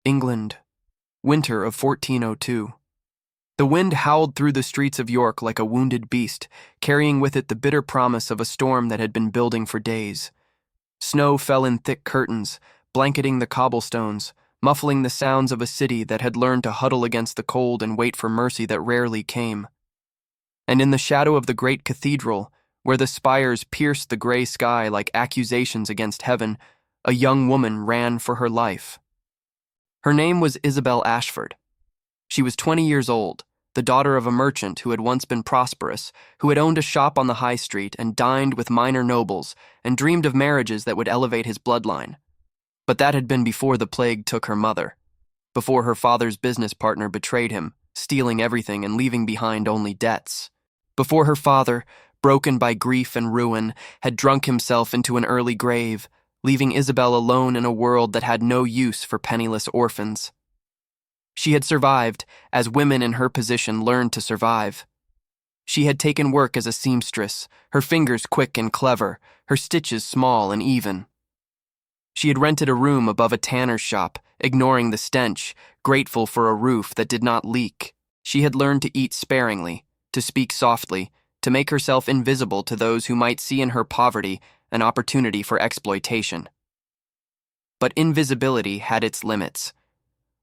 England, winter of 1402. The wind howled through the streets of York like a wounded beast, carrying with it the bitter promise of a storm that had been building for days. Snow fell in thick curtains, blanketing the cobblestones, muffling the sounds of a city that had learned to huddle against the cold and wait for mercy that rarely came. And in the shadow of the great cathedral, where the spires pierced the gray sky like accusations against heaven, a young woman ran for her life. Her name was Isabel Ashford. She was 20 years old, the daughter of a merchant who had once been prosperous, who had owned a shop on the high street and dined with minor nobles and dreamed of marriages that would elevate his bloodline. But that had been before the plague took her mother, before her father's business partner betrayed him, stealing everything and leaving behind only debts. Before her father, broken by grief and ruin, had drunk himself into an early grave, leaving Isabel alone in a world that had no use for penniless orphans. She had survived, as women in her position learned to survive. She had taken work as a seamstress, her fingers quick and clever, her stitches small and even. She had rented a room above a tanner's shop, ignoring the stench, grateful for a roof that did not leak. She had learned to eat sparingly, to speak softly, to make herself invisible to those who might see in her poverty an opportunity for exploitation. But invisibility had its limits.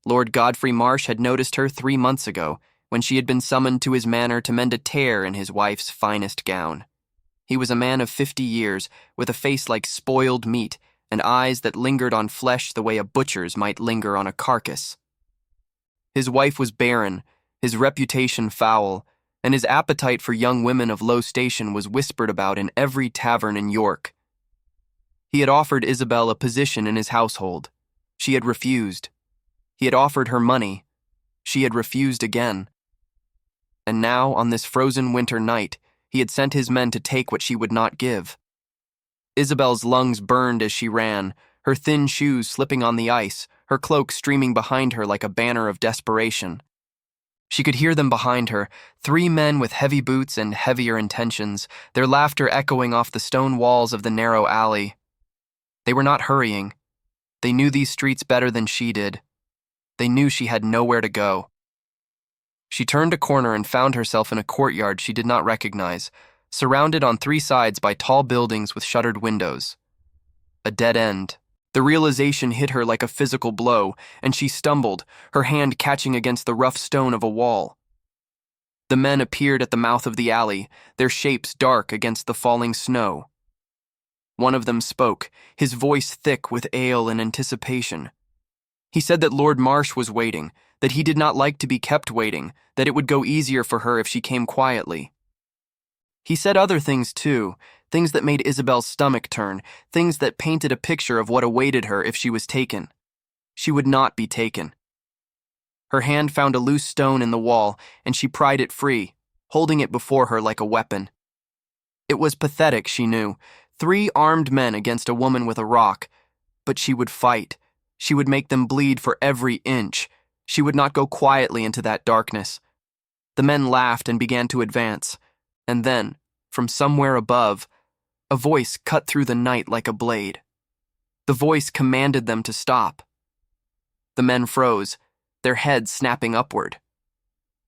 Lord Godfrey Marsh had noticed her 3 months ago, when she had been summoned to his manor to mend a tear in his wife's finest gown. He was a man of 50 years, with a face like spoiled meat, and eyes that lingered on flesh the way a butcher's might linger on a carcass. His wife was barren, his reputation foul, and his appetite for young women of low station was whispered about in every tavern in York. He had offered Isabel a position in his household. She had refused. He had offered her money. She had refused again. And now, on this frozen winter night, he had sent his men to take what she would not give. Isabel's lungs burned as she ran, her thin shoes slipping on the ice, her cloak streaming behind her like a banner of desperation. She could hear them behind her, 3 men with heavy boots and heavier intentions, their laughter echoing off the stone walls of the narrow alley. They were not hurrying. They knew these streets better than she did. They knew she had nowhere to go. She turned a corner and found herself in a courtyard she did not recognize, surrounded on 3 sides by tall buildings with shuttered windows. A dead end. The realization hit her like a physical blow, and she stumbled, her hand catching against the rough stone of a wall. The men appeared at the mouth of the alley, their shapes dark against the falling snow. One of them spoke, his voice thick with ale and anticipation. He said that Lord Marsh was waiting, that he did not like to be kept waiting, that it would go easier for her if she came quietly. He said other things too, things that made Isabel's stomach turn, things that painted a picture of what awaited her if she was taken. She would not be taken. Her hand found a loose stone in the wall, and she pried it free, holding it before her like a weapon. It was pathetic, she knew, 3 armed men against a woman with a rock, but she would fight. She would make them bleed for every inch. She would not go quietly into that darkness. The men laughed and began to advance, and then, from somewhere above, a voice cut through the night like a blade. The voice commanded them to stop. The men froze, their heads snapping upward.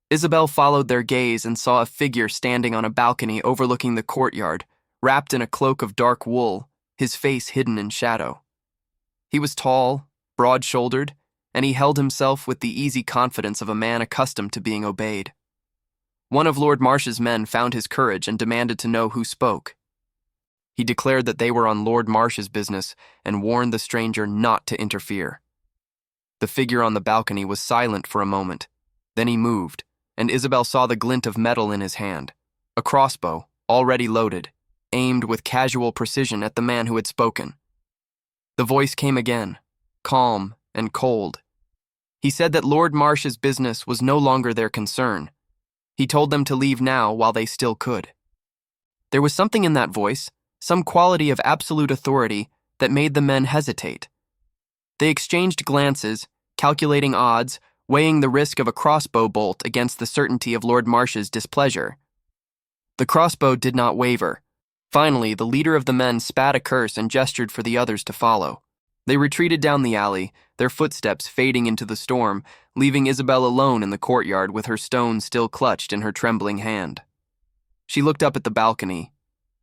Isabel followed their gaze and saw a figure standing on a balcony overlooking the courtyard, wrapped in a cloak of dark wool, his face hidden in shadow. He was tall, broad-shouldered, and he held himself with the easy confidence of a man accustomed to being obeyed. One of Lord Marsh's men found his courage and demanded to know who spoke. He declared that they were on Lord Marsh's business and warned the stranger not to interfere. The figure on the balcony was silent for a moment. Then he moved, and Isabel saw the glint of metal in his hand, a crossbow, already loaded, aimed with casual precision at the man who had spoken. The voice came again, calm and cold. He said that Lord Marsh's business was no longer their concern. He told them to leave now while they still could. There was something in that voice, some quality of absolute authority, that made the men hesitate. They exchanged glances, calculating odds, weighing the risk of a crossbow bolt against the certainty of Lord Marsh's displeasure. The crossbow did not waver. Finally, the leader of the men spat a curse and gestured for the others to follow. They retreated down the alley, their footsteps fading into the storm, leaving Isabel alone in the courtyard with her stone still clutched in her trembling hand. She looked up at the balcony,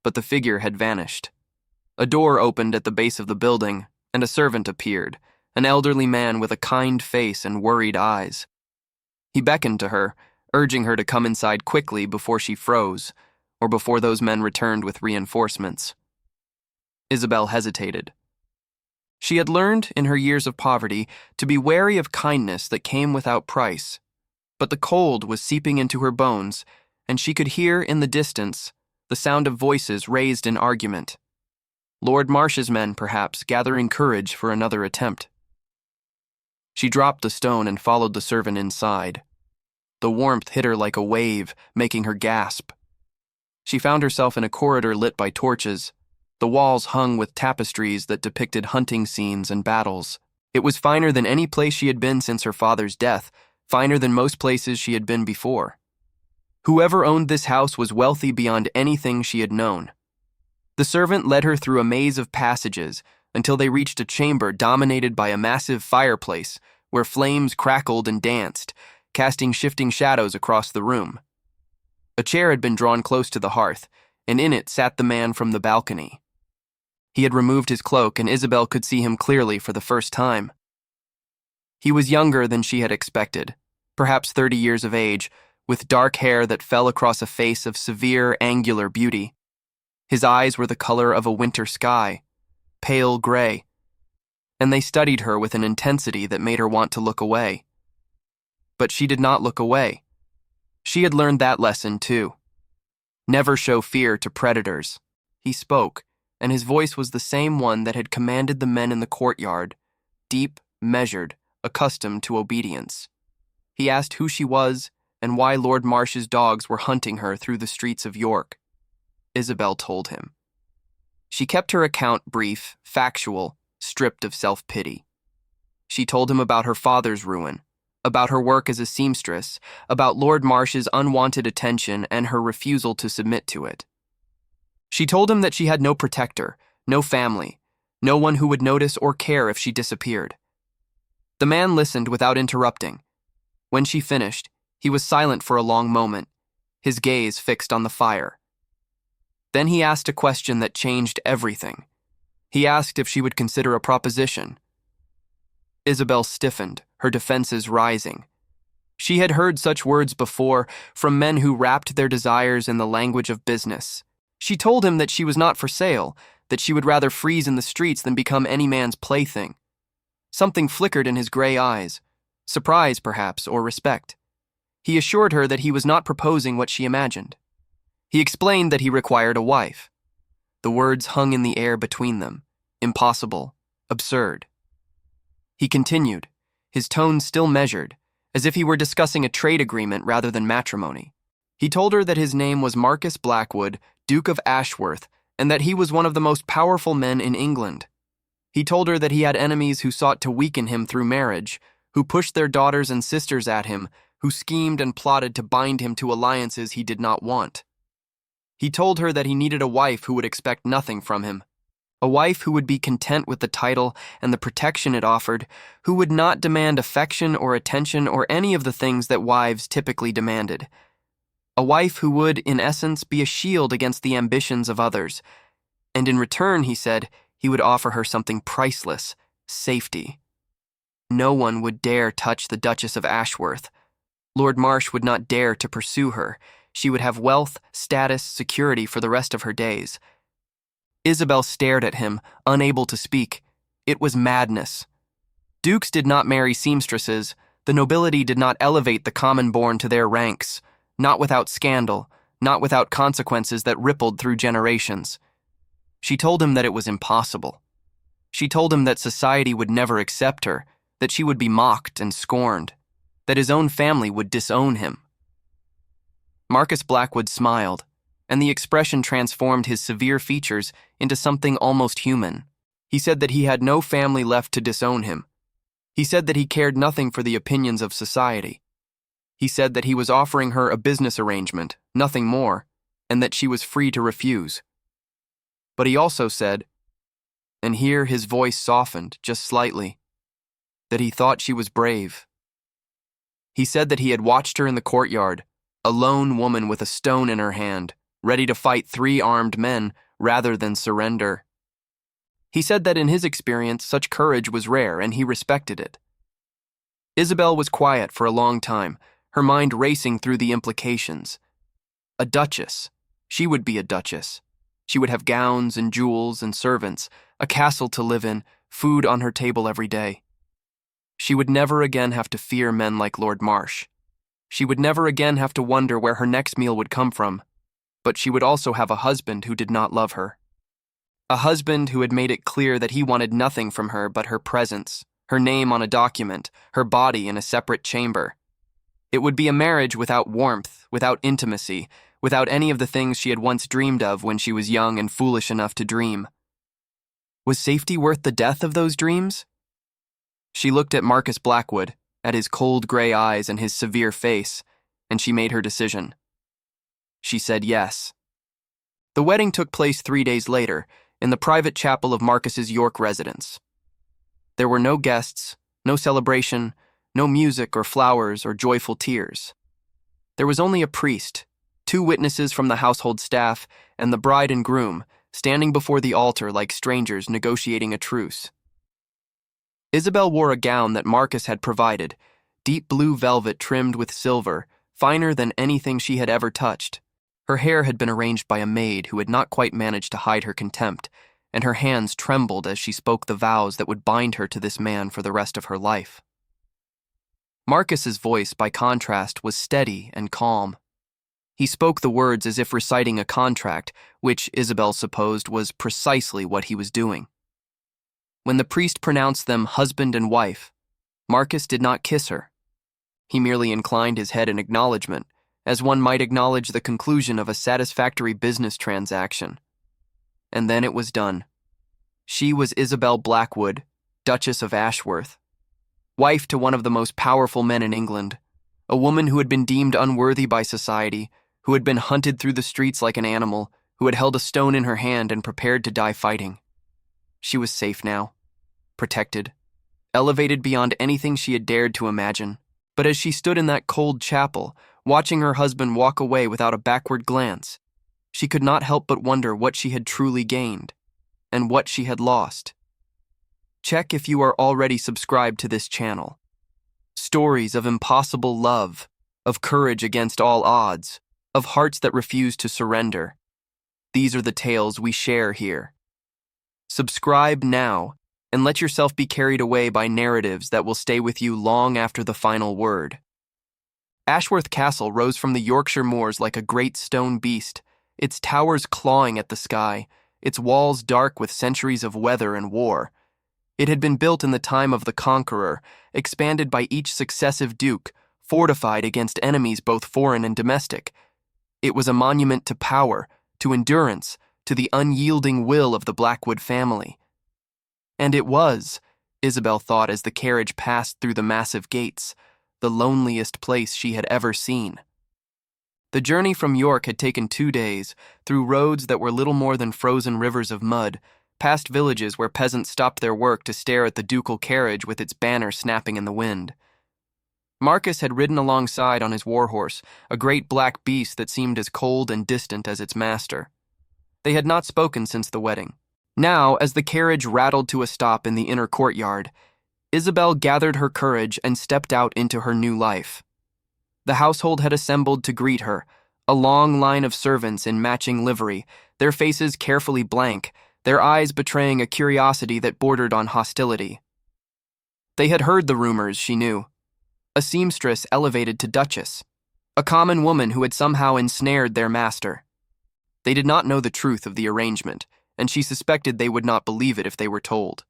but the figure had vanished. A door opened at the base of the building, and a servant appeared, an elderly man with a kind face and worried eyes. He beckoned to her, urging her to come inside quickly before she froze, or before those men returned with reinforcements. Isabel hesitated. She had learned, in her years of poverty, to be wary of kindness that came without price, but the cold was seeping into her bones, and she could hear, in the distance, the sound of voices raised in argument. Lord Marsh's men, perhaps, gathering courage for another attempt. She dropped the stone and followed the servant inside. The warmth hit her like a wave, making her gasp. She found herself in a corridor lit by torches, the walls hung with tapestries that depicted hunting scenes and battles. It was finer than any place she had been since her father's death, finer than most places she had been before. Whoever owned this house was wealthy beyond anything she had known. The servant led her through a maze of passages until they reached a chamber dominated by a massive fireplace where flames crackled and danced, casting shifting shadows across the room. A chair had been drawn close to the hearth, and in it sat the man from the balcony. He had removed his cloak, and Isabel could see him clearly for the first time. He was younger than she had expected, perhaps 30 years of age, with dark hair that fell across a face of severe, angular beauty. His eyes were the color of a winter sky, pale gray, and they studied her with an intensity that made her want to look away. But she did not look away. She had learned that lesson, too. Never show fear to predators. He spoke, and his voice was the same one that had commanded the men in the courtyard, deep, measured, accustomed to obedience. He asked who she was and why Lord Marsh's dogs were hunting her through the streets of York. Isabel told him. She kept her account brief, factual, stripped of self-pity. She told him about her father's ruin, about her work as a seamstress, about Lord Marsh's unwanted attention and her refusal to submit to it. She told him that she had no protector, no family, no one who would notice or care if she disappeared. The man listened without interrupting. When she finished, he was silent for a long moment, his gaze fixed on the fire. Then he asked a question that changed everything. He asked if she would consider a proposition. Isabel stiffened, her defenses rising. She had heard such words before from men who wrapped their desires in the language of business. She told him that she was not for sale, that she would rather freeze in the streets than become any man's plaything. Something flickered in his gray eyes, surprise perhaps, or respect. He assured her that he was not proposing what she imagined. He explained that he required a wife. The words hung in the air between them, impossible, absurd. He continued, his tone still measured, as if he were discussing a trade agreement rather than matrimony. He told her that his name was Marcus Blackwood, Duke of Ashworth, and that he was one of the most powerful men in England. He told her that he had enemies who sought to weaken him through marriage, who pushed their daughters and sisters at him, who schemed and plotted to bind him to alliances he did not want. He told her that he needed a wife who would expect nothing from him, a wife who would be content with the title and the protection it offered, who would not demand affection or attention or any of the things that wives typically demanded. A wife who would, in essence, be a shield against the ambitions of others. And in return, he said, he would offer her something priceless, safety. No one would dare touch the Duchess of Ashworth. Lord Marsh would not dare to pursue her. She would have wealth, status, security for the rest of her days. Isabel stared at him, unable to speak. It was madness. Dukes did not marry seamstresses. The nobility did not elevate the common-born to their ranks, not without scandal, not without consequences that rippled through generations. She told him that it was impossible. She told him that society would never accept her, that she would be mocked and scorned, that his own family would disown him. Marcus Blackwood smiled, and the expression transformed his severe features into something almost human. He said that he had no family left to disown him. He said that he cared nothing for the opinions of society. He said that he was offering her a business arrangement, nothing more, and that she was free to refuse. But he also said, and here his voice softened just slightly, that he thought she was brave. He said that he had watched her in the courtyard, a lone woman with a stone in her hand, ready to fight 3 armed men rather than surrender. He said that in his experience, such courage was rare and he respected it. Isabel was quiet for a long time, her mind racing through the implications. A duchess. She would be a duchess. She would have gowns and jewels and servants, a castle to live in, food on her table every day. She would never again have to fear men like Lord Marsh. She would never again have to wonder where her next meal would come from. But she would also have a husband who did not love her. A husband who had made it clear that he wanted nothing from her but her presence, her name on a document, her body in a separate chamber. It would be a marriage without warmth, without intimacy, without any of the things she had once dreamed of when she was young and foolish enough to dream. Was safety worth the death of those dreams? She looked at Marcus Blackwood, at his cold gray eyes and his severe face, and she made her decision. She said yes. The wedding took place 3 days later, in the private chapel of Marcus's York residence. There were no guests, no celebration, no music or flowers or joyful tears. There was only a priest, 2 witnesses from the household staff, and the bride and groom, standing before the altar like strangers negotiating a truce. Isabel wore a gown that Marcus had provided, deep blue velvet trimmed with silver, finer than anything she had ever touched. Her hair had been arranged by a maid who had not quite managed to hide her contempt, and her hands trembled as she spoke the vows that would bind her to this man for the rest of her life. Marcus's voice, by contrast, was steady and calm. He spoke the words as if reciting a contract, which Isabel supposed was precisely what he was doing. When the priest pronounced them husband and wife, Marcus did not kiss her. He merely inclined his head in acknowledgement, as one might acknowledge the conclusion of a satisfactory business transaction. And then it was done. She was Isabel Blackwood, Duchess of Ashworth, wife to one of the most powerful men in England, a woman who had been deemed unworthy by society, who had been hunted through the streets like an animal, who had held a stone in her hand and prepared to die fighting. She was safe now, protected, elevated beyond anything she had dared to imagine. But as she stood in that cold chapel, watching her husband walk away without a backward glance, she could not help but wonder what she had truly gained, and what she had lost. Check if you are already subscribed to this channel. Stories of impossible love, of courage against all odds, of hearts that refuse to surrender. These are the tales we share here. Subscribe now, and let yourself be carried away by narratives that will stay with you long after the final word. Ashworth Castle rose from the Yorkshire moors like a great stone beast, its towers clawing at the sky, its walls dark with centuries of weather and war. It had been built in the time of the Conqueror, expanded by each successive duke, fortified against enemies both foreign and domestic. It was a monument to power, to endurance, to the unyielding will of the Blackwood family. And it was, Isabel thought as the carriage passed through the massive gates, the loneliest place she had ever seen. The journey from York had taken 2 days, through roads that were little more than frozen rivers of mud, past villages where peasants stopped their work to stare at the ducal carriage with its banner snapping in the wind. Marcus had ridden alongside on his warhorse, a great black beast that seemed as cold and distant as its master. They had not spoken since the wedding. Now, as the carriage rattled to a stop in the inner courtyard, Isabel gathered her courage and stepped out into her new life. The household had assembled to greet her, a long line of servants in matching livery, their faces carefully blank, their eyes betraying a curiosity that bordered on hostility. They had heard the rumors, she knew. A seamstress elevated to duchess, a common woman who had somehow ensnared their master. They did not know the truth of the arrangement, and she suspected they would not believe it if they were told.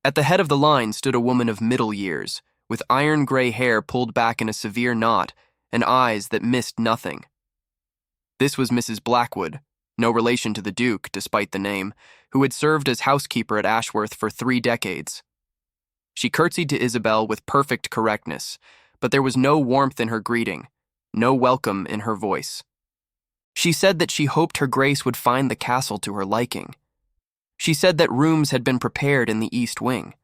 At the head of the line stood a woman of middle years, with iron-gray hair pulled back in a severe knot and eyes that missed nothing. This was Mrs. Blackwood, no relation to the Duke, despite the name, who had served as housekeeper at Ashworth for 3 decades. She curtsied to Isabel with perfect correctness, but there was no warmth in her greeting, no welcome in her voice. She said that she hoped her grace would find the castle to her liking. She said that rooms had been prepared in the East Wing.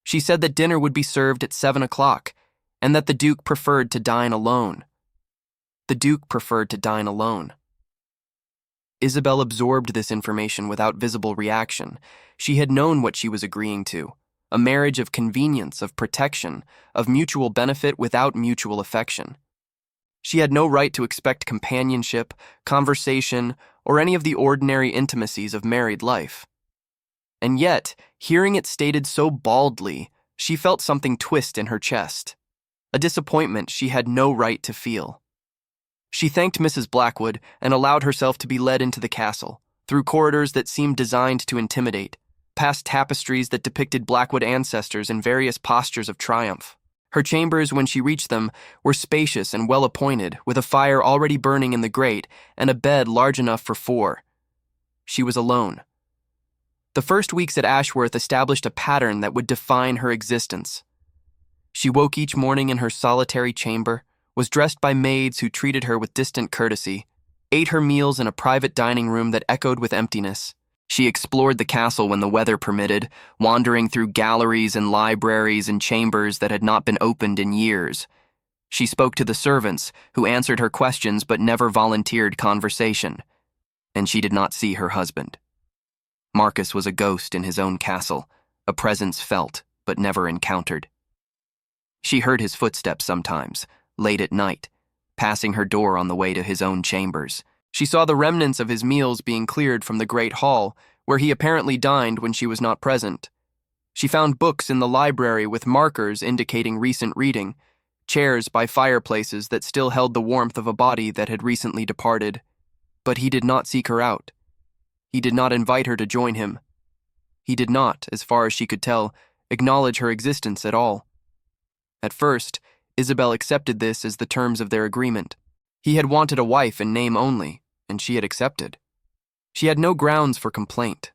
She said that dinner would be served at 7 o'clock, and that the Duke preferred to dine alone. The Duke preferred to dine alone. Isabel absorbed this information without visible reaction. She had known what she was agreeing to, a marriage of convenience, of protection, of mutual benefit without mutual affection. She had no right to expect companionship, conversation, or any of the ordinary intimacies of married life. And yet, hearing it stated so baldly, she felt something twist in her chest, a disappointment she had no right to feel. She thanked Mrs. Blackwood and allowed herself to be led into the castle, through corridors that seemed designed to intimidate, past tapestries that depicted Blackwood ancestors in various postures of triumph. Her chambers, when she reached them, were spacious and well-appointed, with a fire already burning in the grate and a bed large enough for 4. She was alone. The first weeks at Ashworth established a pattern that would define her existence. She woke each morning in her solitary chamber, was dressed by maids who treated her with distant courtesy, ate her meals in a private dining room that echoed with emptiness. She explored the castle when the weather permitted, wandering through galleries and libraries and chambers that had not been opened in years. She spoke to the servants, who answered her questions but never volunteered conversation. And she did not see her husband. Marcus was a ghost in his own castle, a presence felt but never encountered. She heard his footsteps sometimes, late at night, passing her door on the way to his own chambers. She saw the remnants of his meals being cleared from the great hall, where he apparently dined when she was not present. She found books in the library with markers indicating recent reading, chairs by fireplaces that still held the warmth of a body that had recently departed. But he did not seek her out. He did not invite her to join him. He did not, as far as she could tell, acknowledge her existence at all. At first, Isabel accepted this as the terms of their agreement. He had wanted a wife in name only, and she had accepted. She had no grounds for complaint.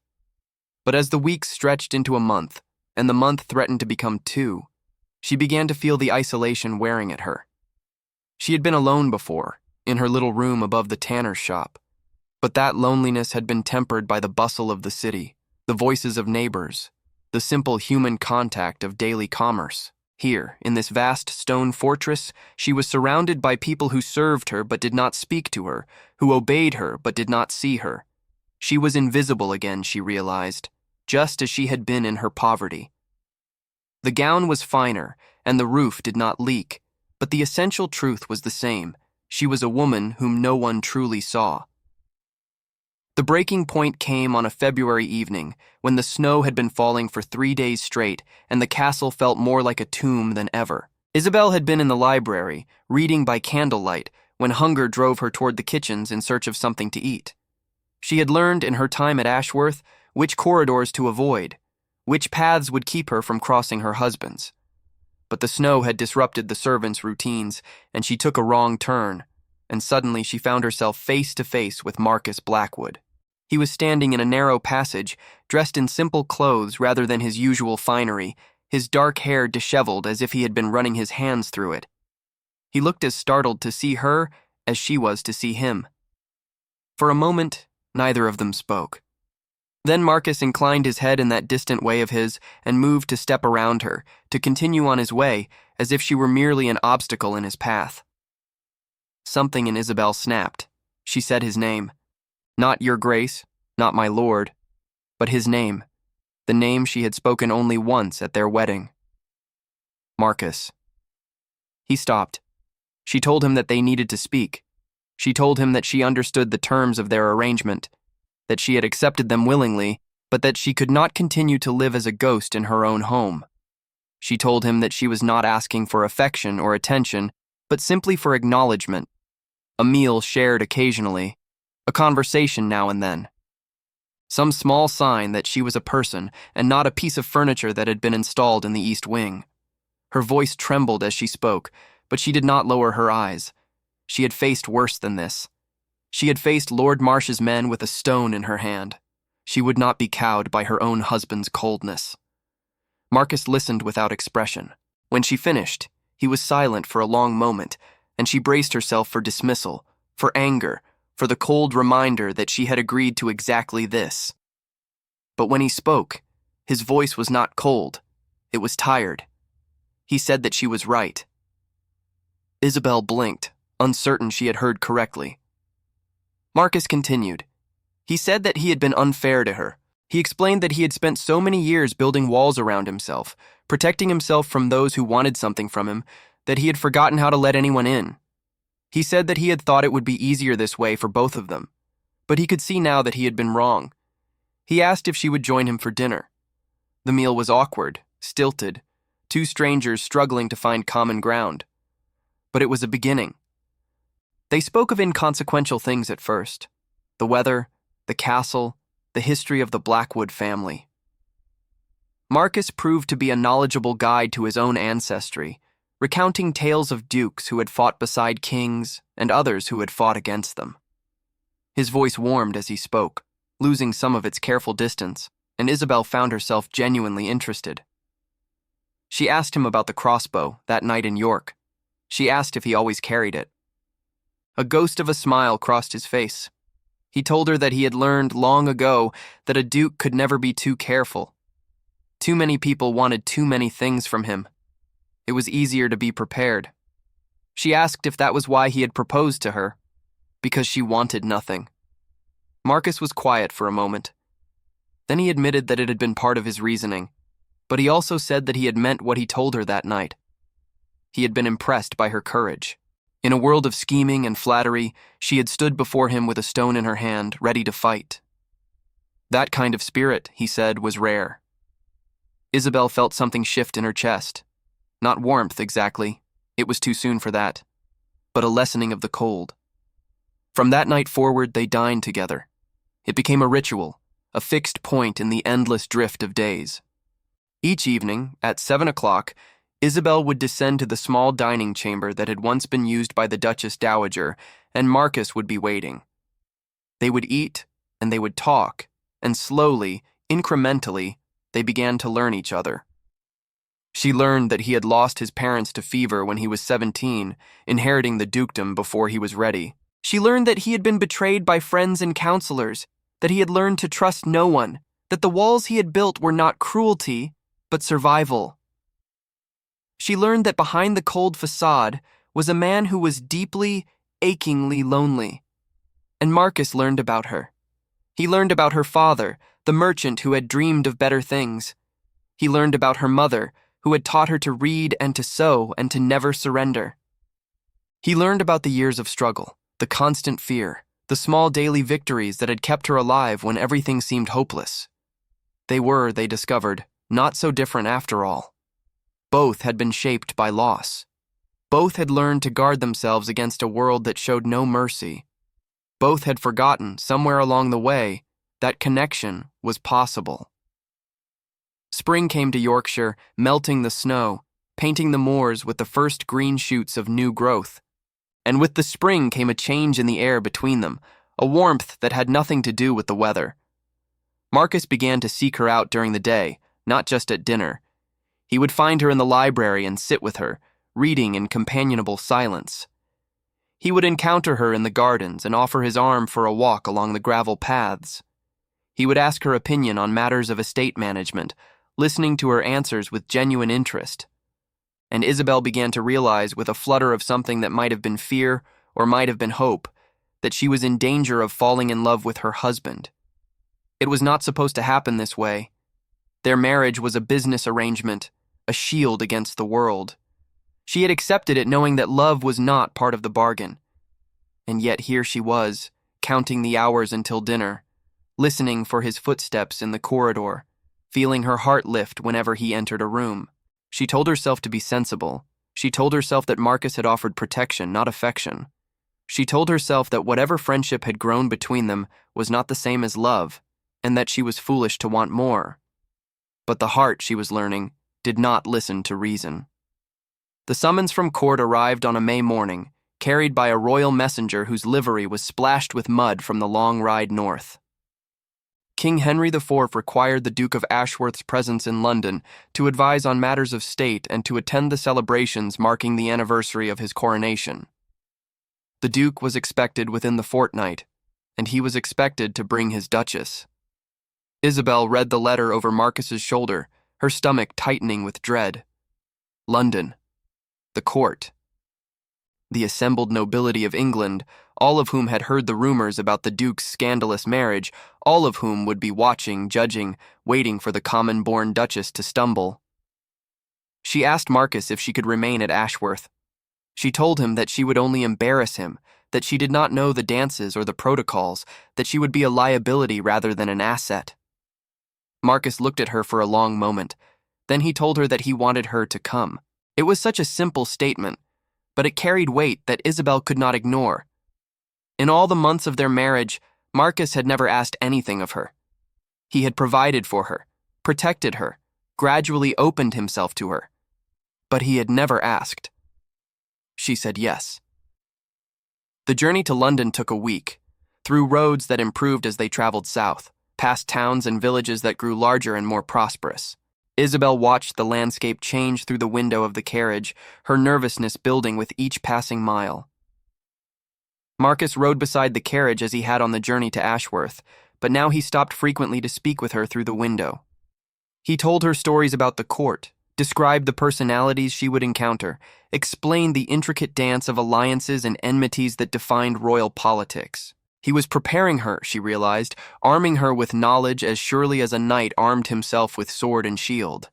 But as the weeks stretched into a month, and the month threatened to become 2, she began to feel the isolation wearing at her. She had been alone before, in her little room above the tanner's shop, but that loneliness had been tempered by the bustle of the city, the voices of neighbors, the simple human contact of daily commerce. Here, in this vast stone fortress, she was surrounded by people who served her but did not speak to her, who obeyed her but did not see her. She was invisible again, she realized, just as she had been in her poverty. The gown was finer, and the roof did not leak, but the essential truth was the same. She was a woman whom no one truly saw. The breaking point came on a February evening, when the snow had been falling for 3 days straight, and the castle felt more like a tomb than ever. Isabel had been in the library, reading by candlelight, when hunger drove her toward the kitchens in search of something to eat. She had learned in her time at Ashworth which corridors to avoid, which paths would keep her from crossing her husband's. But the snow had disrupted the servants' routines, and she took a wrong turn, and suddenly she found herself face to face with Marcus Blackwood. He was standing in a narrow passage, dressed in simple clothes rather than his usual finery, his dark hair disheveled as if he had been running his hands through it. He looked as startled to see her as she was to see him. For a moment, neither of them spoke. Then Marcus inclined his head in that distant way of his and moved to step around her, to continue on his way, as if she were merely an obstacle in his path. Something in Isabel snapped. She said his name. Not your grace, not my lord, but his name, the name she had spoken only once at their wedding. Marcus. He stopped. She told him that they needed to speak. She told him that she understood the terms of their arrangement, that she had accepted them willingly, but that she could not continue to live as a ghost in her own home. She told him that she was not asking for affection or attention, but simply for acknowledgement, a meal shared occasionally, a conversation now and then. Some small sign that she was a person and not a piece of furniture that had been installed in the East Wing. Her voice trembled as she spoke, but she did not lower her eyes. She had faced worse than this. She had faced Lord Marsh's men with a stone in her hand. She would not be cowed by her own husband's coldness. Marcus listened without expression. When she finished, he was silent for a long moment, and she braced herself for dismissal, for anger, for the cold reminder that she had agreed to exactly this. But when he spoke, his voice was not cold. It was tired. He said that she was right. Isabel blinked, uncertain she had heard correctly. Marcus continued. He said that he had been unfair to her. He explained that he had spent so many years building walls around himself, protecting himself from those who wanted something from him, that he had forgotten how to let anyone in. He said that he had thought it would be easier this way for both of them, but he could see now that he had been wrong. He asked if she would join him for dinner. The meal was awkward, stilted, two strangers struggling to find common ground. But it was a beginning. They spoke of inconsequential things at first: the weather, the castle, the history of the Blackwood family. Marcus proved to be a knowledgeable guide to his own ancestry, recounting tales of dukes who had fought beside kings and others who had fought against them. His voice warmed as he spoke, losing some of its careful distance, and Isabel found herself genuinely interested. She asked him about the crossbow that night in York. She asked if he always carried it. A ghost of a smile crossed his face. He told her that he had learned long ago that a duke could never be too careful. Too many people wanted too many things from him. It was easier to be prepared. She asked if that was why he had proposed to her, because she wanted nothing. Marcus was quiet for a moment. Then he admitted that it had been part of his reasoning, but he also said that he had meant what he told her that night. He had been impressed by her courage. In a world of scheming and flattery, she had stood before him with a stone in her hand, ready to fight. That kind of spirit, he said, was rare. Isabel felt something shift in her chest. Not warmth, exactly. It was too soon for that. But a lessening of the cold. From that night forward, they dined together. It became a ritual, a fixed point in the endless drift of days. Each evening, at 7 o'clock, Isabel would descend to the small dining chamber that had once been used by the Duchess Dowager, and Marcus would be waiting. They would eat, and they would talk, and slowly, incrementally, they began to learn each other. She learned that he had lost his parents to fever when he was 17, inheriting the dukedom before he was ready. She learned that he had been betrayed by friends and counselors, that he had learned to trust no one, that the walls he had built were not cruelty, but survival. She learned that behind the cold facade was a man who was deeply, achingly lonely. And Marcus learned about her. He learned about her father, the merchant who had dreamed of better things. He learned about her mother, who had taught her to read and to sew and to never surrender. He learned about the years of struggle, the constant fear, the small daily victories that had kept her alive when everything seemed hopeless. They were, they discovered, not so different after all. Both had been shaped by loss. Both had learned to guard themselves against a world that showed no mercy. Both had forgotten, somewhere along the way, that connection was possible. Spring came to Yorkshire, melting the snow, painting the moors with the first green shoots of new growth. And with the spring came a change in the air between them, a warmth that had nothing to do with the weather. Marcus began to seek her out during the day, not just at dinner. He would find her in the library and sit with her, reading in companionable silence. He would encounter her in the gardens and offer his arm for a walk along the gravel paths. He would ask her opinion on matters of estate management, listening to her answers with genuine interest. And Isabel began to realize, with a flutter of something that might have been fear or might have been hope, that she was in danger of falling in love with her husband. It was not supposed to happen this way. Their marriage was a business arrangement, a shield against the world. She had accepted it knowing that love was not part of the bargain. And yet here she was, counting the hours until dinner, listening for his footsteps in the corridor, feeling her heart lift whenever he entered a room. She told herself to be sensible. She told herself that Marcus had offered protection, not affection. She told herself that whatever friendship had grown between them was not the same as love, and that she was foolish to want more. But the heart, she was learning, did not listen to reason. The summons from court arrived on a May morning, carried by a royal messenger whose livery was splashed with mud from the long ride north. King Henry IV required the Duke of Ashworth's presence in London to advise on matters of state and to attend the celebrations marking the anniversary of his coronation. The Duke was expected within the fortnight, and he was expected to bring his Duchess. Isabel read the letter over Marcus's shoulder, her stomach tightening with dread. London. The court. The assembled nobility of England, all of whom had heard the rumors about the Duke's scandalous marriage, all of whom would be watching, judging, waiting for the common-born Duchess to stumble. She asked Marcus if she could remain at Ashworth. She told him that she would only embarrass him, that she did not know the dances or the protocols, that she would be a liability rather than an asset. Marcus looked at her for a long moment. Then he told her that he wanted her to come. It was such a simple statement, but it carried weight that Isabel could not ignore. In all the months of their marriage, Marcus had never asked anything of her. He had provided for her, protected her, gradually opened himself to her. But he had never asked. She said yes. The journey to London took a week, through roads that improved as they traveled south, past towns and villages that grew larger and more prosperous. Isabel watched the landscape change through the window of the carriage, her nervousness building with each passing mile. Marcus rode beside the carriage as he had on the journey to Ashworth, but now he stopped frequently to speak with her through the window. He told her stories about the court, described the personalities she would encounter, explained the intricate dance of alliances and enmities that defined royal politics. He was preparing her, she realized, arming her with knowledge as surely as a knight armed himself with sword and shield.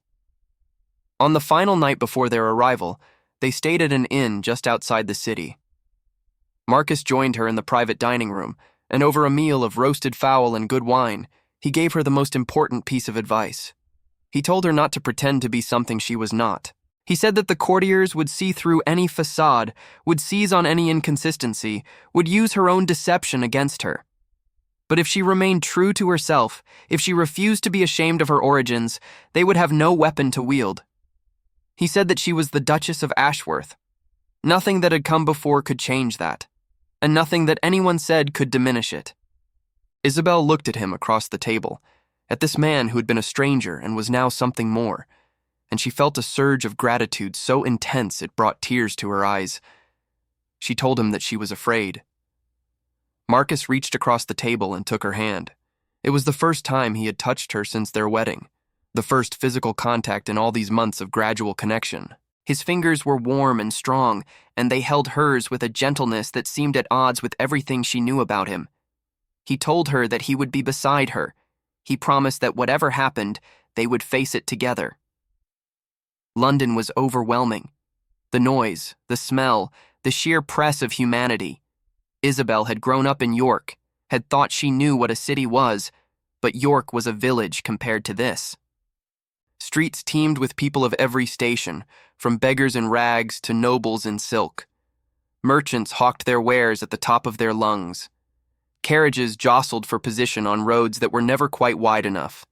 On the final night before their arrival, they stayed at an inn just outside the city. Marcus joined her in the private dining room, and over a meal of roasted fowl and good wine, he gave her the most important piece of advice. He told her not to pretend to be something she was not. He said that the courtiers would see through any facade, would seize on any inconsistency, would use her own deception against her. But if she remained true to herself, if she refused to be ashamed of her origins, they would have no weapon to wield. He said that she was the Duchess of Ashworth. Nothing that had come before could change that, and nothing that anyone said could diminish it. Isabel looked at him across the table, at this man who had been a stranger and was now something more, and she felt a surge of gratitude so intense it brought tears to her eyes. She told him that she was afraid. Marcus reached across the table and took her hand. It was the first time he had touched her since their wedding, the first physical contact in all these months of gradual connection. His fingers were warm and strong, and they held hers with a gentleness that seemed at odds with everything she knew about him. He told her that he would be beside her. He promised that whatever happened, they would face it together. London was overwhelming. The noise, the smell, the sheer press of humanity. Isabel had grown up in York, had thought she knew what a city was, but York was a village compared to this. Streets teemed with people of every station, from beggars in rags to nobles in silk. Merchants hawked their wares at the top of their lungs. Carriages jostled for position on roads that were never quite wide enough.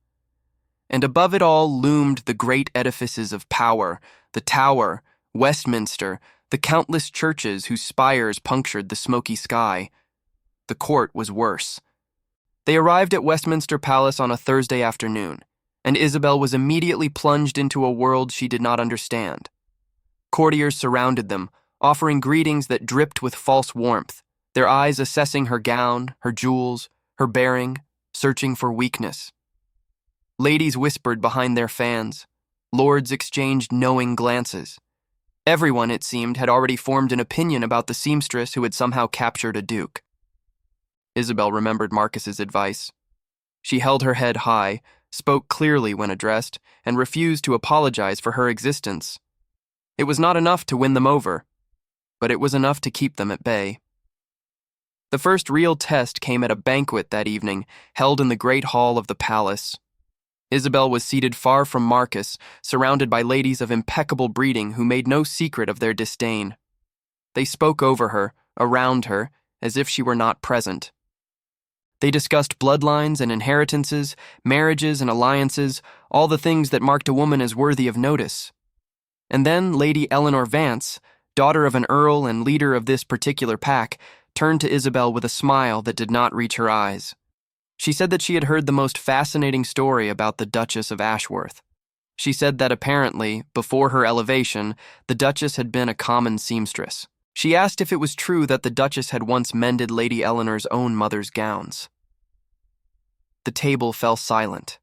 And above it all loomed the great edifices of power, the Tower, Westminster, the countless churches whose spires punctured the smoky sky. The court was worse. They arrived at Westminster Palace on a Thursday afternoon, and Isabel was immediately plunged into a world she did not understand. Courtiers surrounded them, offering greetings that dripped with false warmth, their eyes assessing her gown, her jewels, her bearing, searching for weakness. Ladies whispered behind their fans. Lords exchanged knowing glances. Everyone, it seemed, had already formed an opinion about the seamstress who had somehow captured a duke. Isabel remembered Marcus's advice. She held her head high, spoke clearly when addressed, and refused to apologize for her existence. It was not enough to win them over, but it was enough to keep them at bay. The first real test came at a banquet that evening, held in the great hall of the palace. Isabel was seated far from Marcus, surrounded by ladies of impeccable breeding who made no secret of their disdain. They spoke over her, around her, as if she were not present. They discussed bloodlines and inheritances, marriages and alliances, all the things that marked a woman as worthy of notice. And then Lady Eleanor Vance, daughter of an earl and leader of this particular pack, turned to Isabel with a smile that did not reach her eyes. She said that she had heard the most fascinating story about the Duchess of Ashworth. She said that apparently, before her elevation, the Duchess had been a common seamstress. She asked if it was true that the Duchess had once mended Lady Eleanor's own mother's gowns. The table fell silent.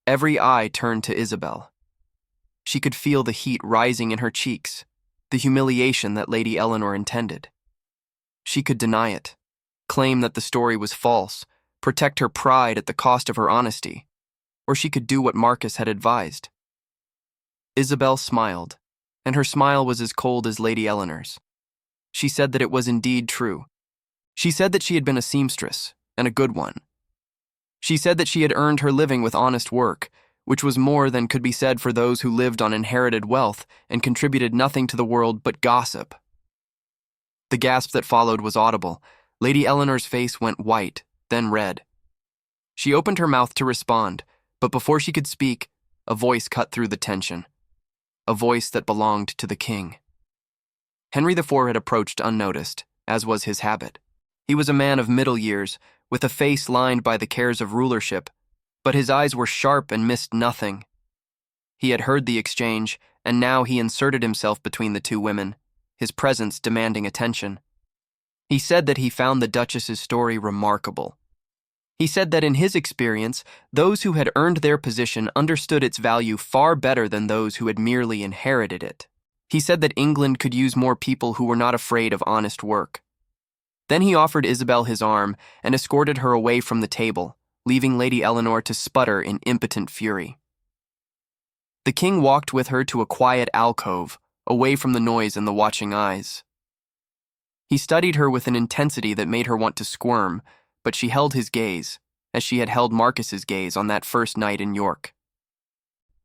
Every eye turned to Isabel. She could feel the heat rising in her cheeks, the humiliation that Lady Eleanor intended. She could deny it, claim that the story was false, protect her pride at the cost of her honesty, or she could do what Marcus had advised. Isabel smiled, and her smile was as cold as Lady Eleanor's. She said that it was indeed true. She said that she had been a seamstress, and a good one. She said that she had earned her living with honest work, which was more than could be said for those who lived on inherited wealth and contributed nothing to the world but gossip. The gasp that followed was audible. Lady Eleanor's face went white, then red. She opened her mouth to respond, but before she could speak, a voice cut through the tension. A voice that belonged to the king. Henry IV had approached unnoticed, as was his habit. He was a man of middle years, with a face lined by the cares of rulership, but his eyes were sharp and missed nothing. He had heard the exchange, and now he inserted himself between the two women, his presence demanding attention. He said that he found the Duchess's story remarkable. He said that in his experience, those who had earned their position understood its value far better than those who had merely inherited it. He said that England could use more people who were not afraid of honest work. Then he offered Isabel his arm and escorted her away from the table, leaving Lady Eleanor to sputter in impotent fury. The king walked with her to a quiet alcove, away from the noise and the watching eyes. He studied her with an intensity that made her want to squirm, but she held his gaze, as she had held Marcus's gaze on that first night in York.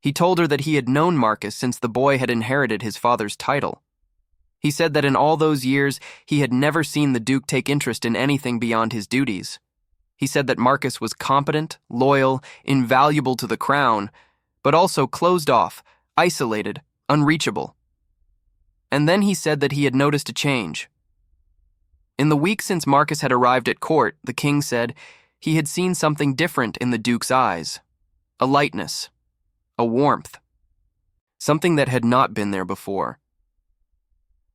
He told her that he had known Marcus since the boy had inherited his father's title. He said that in all those years he had never seen the Duke take interest in anything beyond his duties. He said that Marcus was competent, loyal, invaluable to the crown, but also closed off, isolated, unreachable. And then he said that he had noticed a change. In the week since Marcus had arrived at court, the king said he had seen something different in the Duke's eyes. A lightness, a warmth, something that had not been there before.